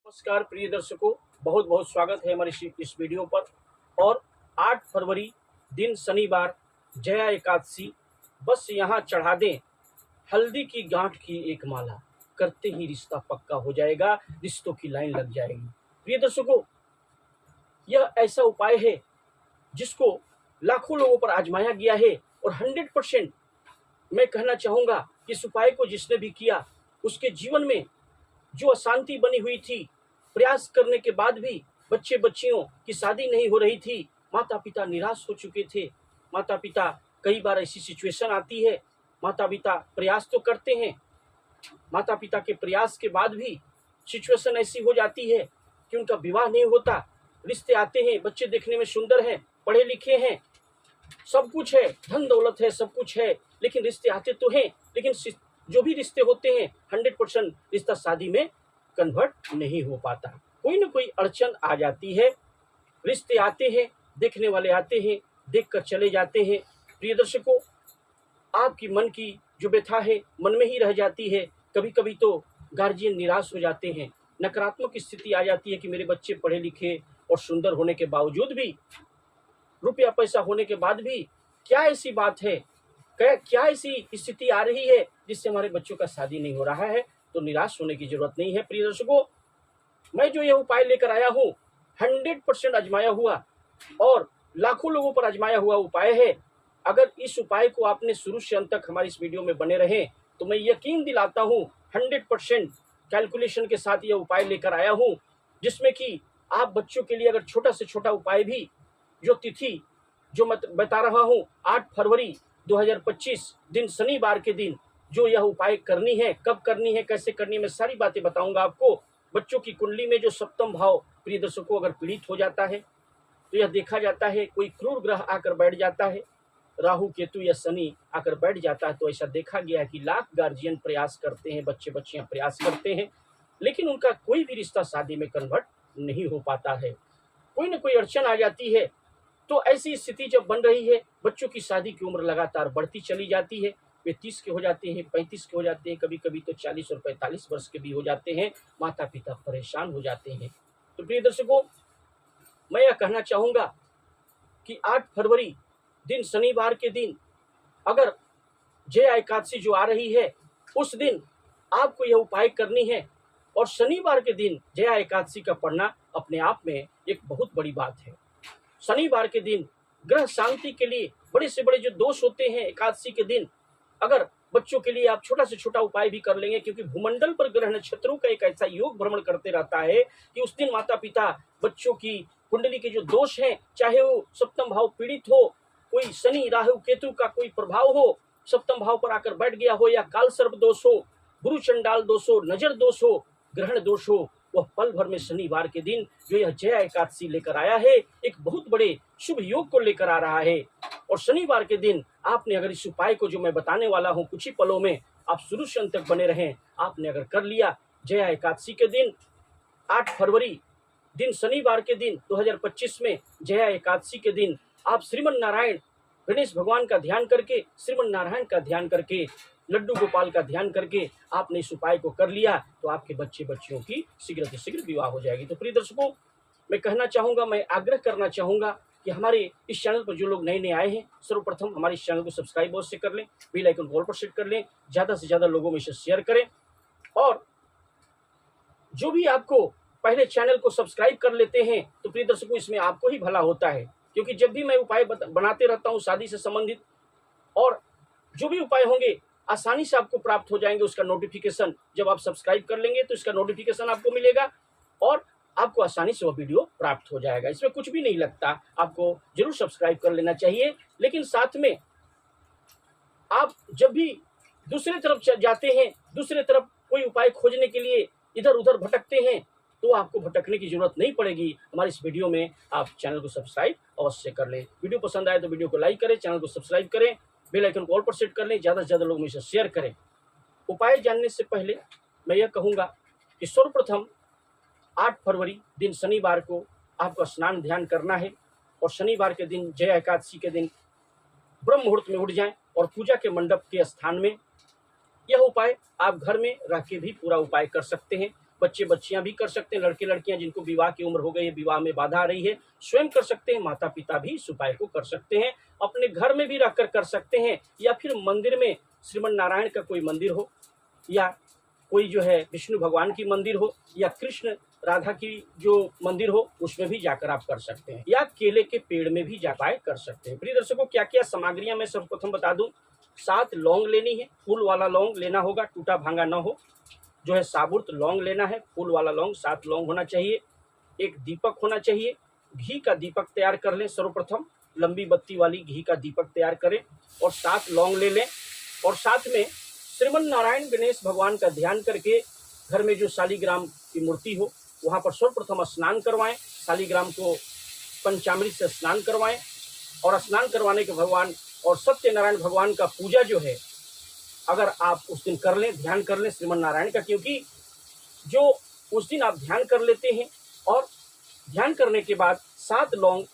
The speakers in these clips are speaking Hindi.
नमस्कार प्रिय दर्शकों, बहुत बहुत स्वागत है हमारे इस वीडियो पर। और 8 फरवरी दिन शनिवार, जया एकादशी। बस यहाँ चढ़ा दें हल्दी की गांठ की एक माला, करते ही रिश्ता पक्का हो जाएगा, रिश्तों की लाइन लग जाएगी। प्रिय दर्शकों, यह ऐसा उपाय है जिसको लाखों लोगों पर आजमाया गया है और 100% मैं कहना चाहूँगा इस उपाय को जिसने भी किया उसके जीवन में जो अशांति बनी हुई थी, प्रयास करने के बाद भी बच्चे बच्चियों की शादी नहीं हो रही थी, माता पिता निराश हो चुके थे। माता पिता, कई बार ऐसी सिचुएशन आती है, माता पिता प्रयास तो करते हैं, माता पिता के प्रयास के बाद भी सिचुएशन ऐसी हो जाती है कि उनका विवाह नहीं होता। रिश्ते आते हैं, बच्चे देखने में सुंदर हैं, पढ़े लिखे हैं, सब कुछ है, धन दौलत है, सब कुछ है, लेकिन रिश्ते आते तो हैं, लेकिन जो भी रिश्ते होते हैं 100% रिश्ता शादी में कन्वर्ट नहीं हो पाता। कोई ना कोई अड़चन आ जाती है। रिश्ते आते हैं, देखने वाले आते हैं, देखकर चले जाते हैं। प्रिय दर्शकों, आपकी मन की जो व्यथा है मन में ही रह जाती है। कभी कभी तो गार्जियन निराश हो जाते हैं, नकारात्मक स्थिति आ जाती है कि मेरे बच्चे पढ़े लिखे और सुंदर होने के बावजूद भी, रुपया पैसा होने के बाद भी क्या ऐसी बात है, क्या ऐसी स्थिति आ रही है जिससे हमारे बच्चों का शादी नहीं हो रहा है। तो निराश होने की जरूरत नहीं है। प्रिय दर्शकों, मैं जो यह उपाय लेकर आया हूँ 100% आजमाया हुआ और लाखों लोगों पर आजमाया हुआ उपाय है। अगर इस उपाय को आपने शुरू से अंत तक हमारी इस वीडियो में बने रहे तो मैं यकीन दिलाता हूँ 100% कैलकुलेशन के साथ यह उपाय लेकर आया हूँ, जिसमें कि आप बच्चों के लिए अगर छोटा से छोटा उपाय भी, जो तिथि जो मैं बता रहा हूँ 8 फरवरी 2025 दिन शनिवार के दिन जो यह उपाय करनी है, कब करनी है, कैसे करनी है, मैं सारी बातें बताऊंगा आपको। बच्चों की कुंडली में जो सप्तम भाव प्रिय दर्शकों अगर पीड़ित हो जाता है तो यह देखा जाता है कोई क्रूर ग्रह आकर बैठ जाता है, राहु केतु या शनि आकर बैठ जाता है, तो ऐसा देखा गया है कि लाख गार्जियन प्रयास करते हैं, बच्चे बच्चियां प्रयास करते हैं, लेकिन उनका कोई भी रिश्ता शादी में कन्वर्ट नहीं हो पाता है। कोई ना कोई अड़चन आ जाती है। तो ऐसी स्थिति जब बन रही है, बच्चों की शादी की उम्र लगातार बढ़ती चली जाती है, वे 30 के हो जाते हैं, 35 के हो जाते हैं, कभी कभी तो 40 और 45 वर्ष के भी हो जाते हैं। माता पिता परेशान हो जाते हैं। तो प्रिय दर्शकों, मैं यह कहना चाहूंगा कि 8 फरवरी दिन शनिवार के दिन अगर जया एकादशी जो आ रही है उस दिन आपको यह उपाय करनी है। और शनिवार के दिन जया एकादशी का पढ़ना अपने आप में एक बहुत बड़ी बात है। शनिवार के दिन ग्रह शांति के लिए बड़े से बड़े जो दोष होते हैं एकादशी के दिन, अगर बच्चों के लिए आप छोटा से छोटा उपाय भी कर लेंगे, क्योंकि भूमंडल पर ग्रह नक्षत्रों का एक ऐसा योग भ्रमण करते रहता है कि उस दिन माता पिता बच्चों की कुंडली के जो दोष हैं, चाहे वो सप्तम भाव पीड़ित हो, कोई शनि राहु केतु का कोई प्रभाव हो, सप्तम भाव पर आकर बैठ गया हो, या काल सर्प दोष हो, गुरु चंडाल दोष हो, नजर दोष हो, ग्रहण दोष हो, वह पल भर में शनिवार के दिन जो यह जया एकादशी लेकर आया है, एक बहुत बड़े शुभ योग को लेकर आ रहा है। और शनिवार के दिन आपने अगर इस उपाय को जो मैं बताने वाला हूं कुछ ही पलों में, आप शुरू से अंत तक बने रहें, आपने अगर कर लिया जया एकादशी के दिन 8 फरवरी दिन शनिवार के दिन 2025 में जया एकादशी के दिन आप श्रीमन नारायण गणेश भगवान का ध्यान करके, श्रीमन नारायण का ध्यान करके, लड्डू गोपाल का ध्यान करके आपने इस उपाय को कर लिया तो आपके बच्चे बच्चियों की शीघ्र से शीघ्र विवाह हो जाएगी। तो प्रिय दर्शकों, मैं कहना चाहूंगा, मैं आग्रह करना चाहूंगा कि हमारे इस चैनल पर जो लोग नए नए आए हैं, सर्वप्रथम हमारे इस चैनल को सब्सक्राइब अवश्य कर लें, बेल आइकन कॉल पर सेट कर लें, ज्यादा से ज्यादा लोगों में इसे शेयर करें। और जो भी आपको पहले चैनल को सब्सक्राइब कर लेते हैं तो प्रिय दर्शकों, इसमें आपको ही भला होता है, क्योंकि जब भी मैं उपाय बनाते रहता हूँ शादी से संबंधित, और जो भी उपाय होंगे आसानी से आपको प्राप्त हो जाएंगे। उसका नोटिफिकेशन जब आप सब्सक्राइब कर लेंगे तो इसका नोटिफिकेशन आपको मिलेगा और आपको आसानी से वह वीडियो प्राप्त हो जाएगा। इसमें कुछ भी नहीं लगता, आपको जरूर सब्सक्राइब कर लेना चाहिए। लेकिन साथ में आप जब भी दूसरे तरफ जाते हैं, दूसरे तरफ कोई उपाय खोजने के लिए इधर उधर भटकते हैं, तो आपको भटकने की जरूरत नहीं पड़ेगी। हमारे इस वीडियो में आप चैनल को सब्सक्राइब अवश्य कर लें। वीडियो पसंद आए तो वीडियो को लाइक करें, चैनल को सब्सक्राइब करें, बेल आइकन को ऑल पर सेट कर लें, ज़्यादा से ज़्यादा लोगों में इसे शेयर करें। उपाय जानने से पहले मैं यह कहूँगा कि सर्वप्रथम 8 फरवरी दिन शनिवार को आपको स्नान ध्यान करना है और शनिवार के दिन जया एकादशी के दिन ब्रह्म मुहूर्त में उठ जाएं और पूजा के मंडप के स्थान में यह उपाय आप घर में रह के भी पूरा उपाय कर सकते हैं। बच्चे बच्चियां भी कर सकते हैं, लड़के लड़कियां जिनको विवाह की उम्र हो गई है, विवाह में बाधा आ रही है, स्वयं कर सकते हैं। माता पिता भी इस उपाय को कर सकते हैं, अपने घर में भी रहकर कर सकते हैं, या फिर मंदिर में श्रीमन नारायण का कोई मंदिर हो, या कोई जो है विष्णु भगवान की मंदिर हो, या कृष्ण राधा की जो मंदिर हो, उसमें भी जाकर आप कर सकते हैं, या केले के पेड़ में भी जाकर कर सकते हैं। प्रिय दर्शकों, क्या क्या सामग्रियां मैं सर्वप्रथम बता दूं। 7 लौंग लेनी है, फूल वाला लौंग लेना होगा, टूटा भांगा ना हो, जो है साबुत लौंग लेना है, फूल वाला लौंग 7 लौंग होना चाहिए। एक दीपक होना चाहिए, घी का दीपक तैयार कर लें। सर्वप्रथम लंबी बत्ती वाली घी का दीपक तैयार करें और 7 लौंग ले लें, और साथ में श्रीमन नारायण गणेश भगवान का ध्यान करके घर में जो शालिग्राम की मूर्ति हो वहां पर सर्वप्रथम स्नान करवाएं। शालिग्राम को पंचामृत से स्नान करवाएं, और स्नान करवाने के भगवान और सत्यनारायण भगवान का पूजा जो है अगर आप उस दिन कर लें, ध्यान कर लें श्रीमन नारायण का, क्योंकि जो उस दिन आप ध्यान कर लेते हैं, और ध्यान करने के बाद 7 लौंग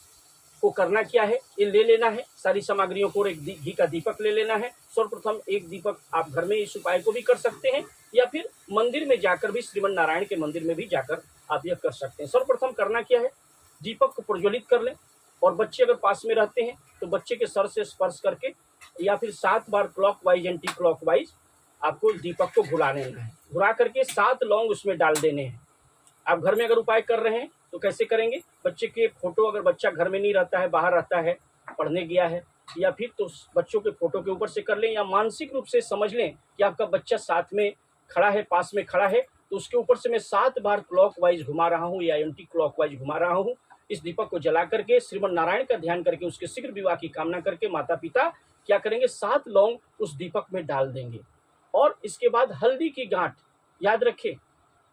को करना क्या है, ये ले लेना है सारी सामग्रियों को, और एक घी का दीपक ले लेना है। सर्वप्रथम एक दीपक आप घर में इस उपाय को भी कर सकते हैं, या फिर मंदिर में जाकर भी, श्रीमन नारायण के मंदिर में भी जाकर आप यह कर सकते हैं। सर्वप्रथम करना क्या है, दीपक को प्रज्वलित कर लें, और बच्चे अगर पास में रहते हैं तो बच्चे के सर से स्पर्श करके, या फिर 7 बार क्लॉकवाइज एंटी क्लॉकवाइज आपको दीपक को घुला लेना है। घुला करके 7 लौंग उसमें डाल देने हैं। आप घर में अगर उपाय कर रहे हैं तो कैसे करेंगे, बच्चे के फोटो, अगर बच्चा घर में नहीं रहता है, बाहर रहता है, पढ़ने गया है, या फिर तो बच्चों के फोटो के ऊपर से कर लें, या मानसिक रूप से समझ लें कि आपका बच्चा साथ में खड़ा है, पास में खड़ा है, तो उसके ऊपर से मैं 7 बार क्लॉकवाइज घुमा रहा हूँ या एंटी क्लॉकवाइज घुमा रहा हूँ। इस दीपक को जला करके श्रीमन नारायण का ध्यान करके उसके शीघ्र विवाह की कामना करके माता पिता क्या करेंगे, 7 लौंग उस दीपक में डाल देंगे। और इसके बाद हल्दी की गांठ, याद रखें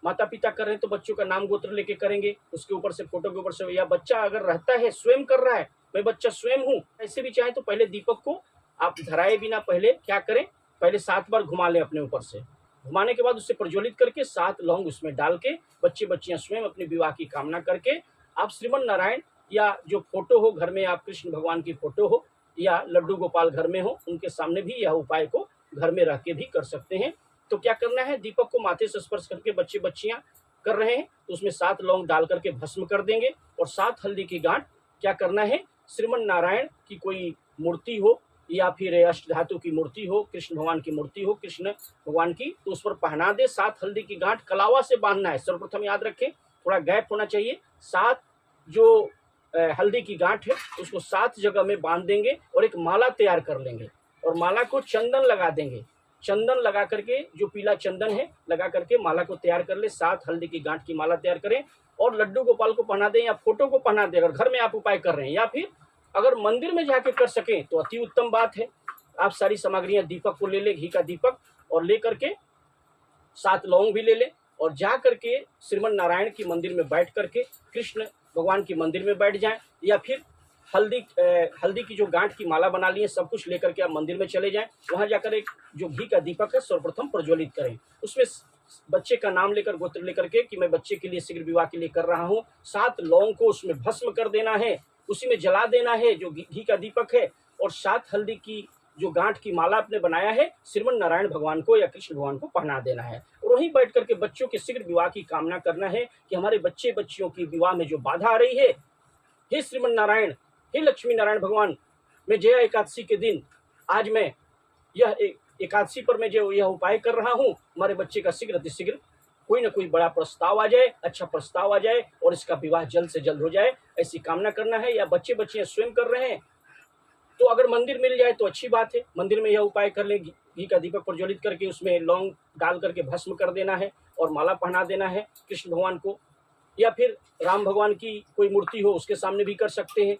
माता पिता कर रहे हैं तो बच्चों का नाम गोत्र लेके करेंगे, उसके ऊपर से फोटो के ऊपर से, या बच्चा अगर रहता है स्वयं कर रहा है, मैं बच्चा स्वयं हूँ, ऐसे भी चाहे तो पहले दीपक को आप धराए बिना पहले क्या करें, पहले 7 बार घुमा लें अपने ऊपर से। घुमाने के बाद उसे प्रज्वलित करके 7 लौंग उसमें डाल के बच्चे बच्चियां स्वयं अपने विवाह की कामना करके आप श्रीमन नारायण या जो फोटो हो घर में, आप कृष्ण भगवान की फोटो हो या लड्डू गोपाल घर में हो, उनके सामने भी यह उपाय को घर में रह के भी कर सकते हैं। तो क्या करना है, दीपक को माथे से स्पर्श करके बच्चे बच्चियां कर रहे हैं तो उसमें 7 लौंग डाल करके भस्म कर देंगे, और 7 हल्दी की गांठ क्या करना है, श्रीमन नारायण की कोई मूर्ति हो या फिर अष्ट धातु की मूर्ति हो, कृष्ण भगवान की मूर्ति हो, कृष्ण भगवान की, तो उस पर पहना दे। 7 हल्दी की गांठ कलावा से बांधना है। सर्वप्रथम याद रखें, थोड़ा गैप होना चाहिए। 7 जो हल्दी की गांठ है उसको 7 जगह में बांध देंगे और एक माला तैयार कर लेंगे, और माला को चंदन लगा देंगे। चंदन लगा करके, जो पीला चंदन है लगा करके माला को तैयार कर ले। 7 हल्दी की गांठ की माला तैयार करें और लड्डू गोपाल को पहना दें या फोटो को पहना दें, अगर घर में आप उपाय कर रहे हैं, या फिर अगर मंदिर में जाके कर सकें तो अति उत्तम बात है। आप सारी सामग्रियां, दीपक को ले लें, घी का दीपक, और ले करके 7 लौंग भी ले लें, और जा करके श्रीमन नारायण की मंदिर में बैठ करके कृष्ण भगवान की मंदिर में बैठ जाएं, या फिर हल्दी की जो गांठ की माला बना ली है सब कुछ लेकर के आप मंदिर में चले जाएं। वहां जाकर एक जो घी का दीपक है सर्वप्रथम प्रज्वलित करें, उसमें बच्चे का नाम लेकर, गोत्र लेकर के कि मैं बच्चे के लिए शीघ्र विवाह के लिए कर रहा हूँ। 7 लौंग को उसमें भस्म कर देना है, उसी में जला देना है जो घी का दीपक है, और 7 हल्दी की जो गांठ की माला आपने बनाया है श्रीमन नारायण भगवान को या कृष्ण भगवान को पहना देना है, और वहीं बैठ करके बच्चों के शीघ्र विवाह की कामना करना है कि हमारे बच्चे बच्चियों की विवाह में जो बाधा आ रही है, हे श्रीमन नारायण, हे लक्ष्मी नारायण भगवान, मैं जया एकादशी के दिन आज मैं यह एकादशी पर मैं जो यह उपाय कर रहा हूँ, हमारे बच्चे का शीघ्र अतिशीघ्र कोई ना कोई बड़ा प्रस्ताव आ जाए, अच्छा प्रस्ताव आ जाए, और इसका विवाह जल्द से जल्द हो जाए, ऐसी कामना करना है। या बच्चे बच्चियां स्वयं कर रहे हैं तो अगर मंदिर मिल जाए तो अच्छी बात है, मंदिर में यह उपाय कर ले, घी का दीपक प्रज्वलित करके उसमें लौंग डाल करके भस्म कर देना है और माला पहना देना है कृष्ण भगवान को, या फिर राम भगवान की कोई मूर्ति हो उसके सामने भी कर सकते हैं,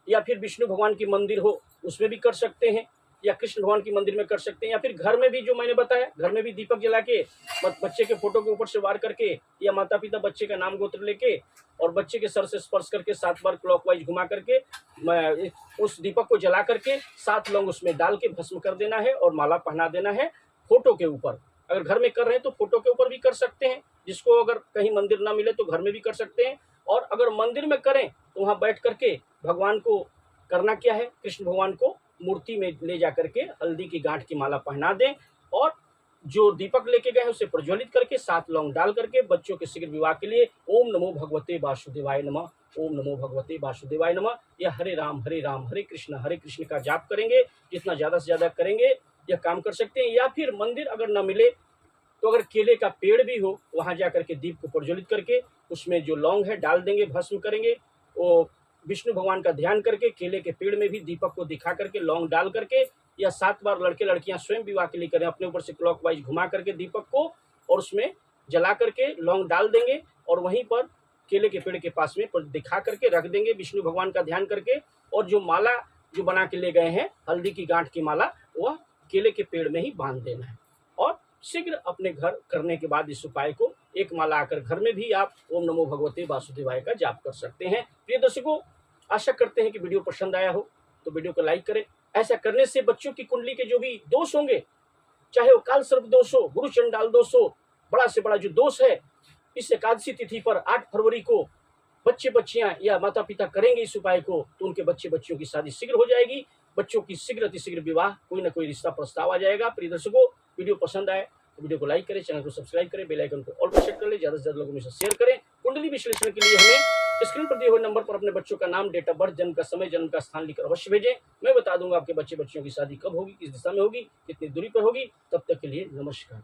या फिर विष्णु भगवान की मंदिर हो उसमें भी कर सकते हैं, या कृष्ण भगवान की मंदिर में कर सकते हैं, या फिर घर में भी जो मैंने बताया, घर में भी दीपक जला के बच्चे के फोटो के ऊपर से वार करके, या माता पिता बच्चे का नाम गोत्र लेके और बच्चे के सर से स्पर्श करके 7 बार क्लॉकवाइज घुमा करके उस दीपक को जला करके 7 लौंग उसमें डाल के भस्म कर देना है और माला पहना देना है फोटो के ऊपर। अगर घर में कर रहे हैं तो फोटो के ऊपर भी कर सकते हैं, जिसको अगर कहीं मंदिर ना मिले तो घर में भी कर सकते हैं, और अगर मंदिर में करें तो वहां बैठ करके भगवान को करना क्या है, कृष्ण भगवान को मूर्ति में ले जा करके हल्दी की गांठ की माला पहना दें और जो दीपक लेके गए हैं उसे प्रज्वलित करके 7 लौंग डाल करके बच्चों के शीघ्र विवाह के लिए ओम नमो भगवते वासुदेवाय नमः, ओम नमो भगवते वासुदेवाय नमः या हरे राम हरे कृष्ण का जाप करेंगे। जितना ज़्यादा से ज़्यादा करेंगे यह काम कर सकते हैं। या फिर मंदिर अगर न मिले तो अगर केले का पेड़ भी हो वहां जाकर के दीप को प्रज्वलित करके उसमें जो लौंग है डाल देंगे, भस्म करेंगे। वो विष्णु भगवान का ध्यान करके केले के पेड़ में भी दीपक को दिखा करके लौंग डाल करके या 7 बार लड़के लड़कियां स्वयं विवाह के लिए करें, अपने ऊपर से क्लॉकवाइज घुमा करके दीपक को और उसमें जला करके लौंग डाल देंगे और वहीं पर केले के पेड़ के पास में दिखा करके रख देंगे विष्णु भगवान का ध्यान करके। और जो माला जो बना के ले गए हैं हल्दी की गांठ की माला, वह केले के पेड़ में ही बांध देना है। और शीघ्र अपने घर करने के बाद इस उपाय को एक माला आकर घर में भी आप ओम नमो भगवते वासुदेवाय का जाप कर सकते हैं। प्रिय दर्शकों, आशा करते हैं कि वीडियो पसंद आया हो तो वीडियो को लाइक करें। ऐसा करने से बच्चों की कुंडली के जो भी दोष होंगे, चाहे वो काल सर्प दोष हो, गुरु चंडाल दोष हो, बड़ा से बड़ा जो दोष है, इस एकादशी तिथि पर 8 फरवरी को बच्चे बच्चियां या माता पिता करेंगे इस उपाय को तो उनके बच्चे बच्चियों की शादी शीघ्र हो जाएगी, बच्चों की शीघ्र अतिशीघ्र विवाह, कोई ना कोई रिश्ता प्रस्ताव आ जाएगा। प्रिय दर्शकों, वीडियो पसंद आए तो वीडियो को लाइक करें, चैनल को सब्सक्राइब करें, बेल आइकन को ऑल पर सेट कर लें, ज्यादा से ज्यादा लोगों में शेयर करें। कुंडली विश्लेषण के लिए हमें स्क्रीन पर दिए हुए नंबर पर अपने बच्चों का नाम, डेट ऑफ बर्थ, जन्म का समय, जन्म का स्थान लिखकर अवश्य भेजें। मैं बता दूंगा आपके बच्चे बच्चियों की शादी कब होगी, किस दिशा में होगी, कितनी दूरी पर होगी। तब तक के लिए नमस्कार।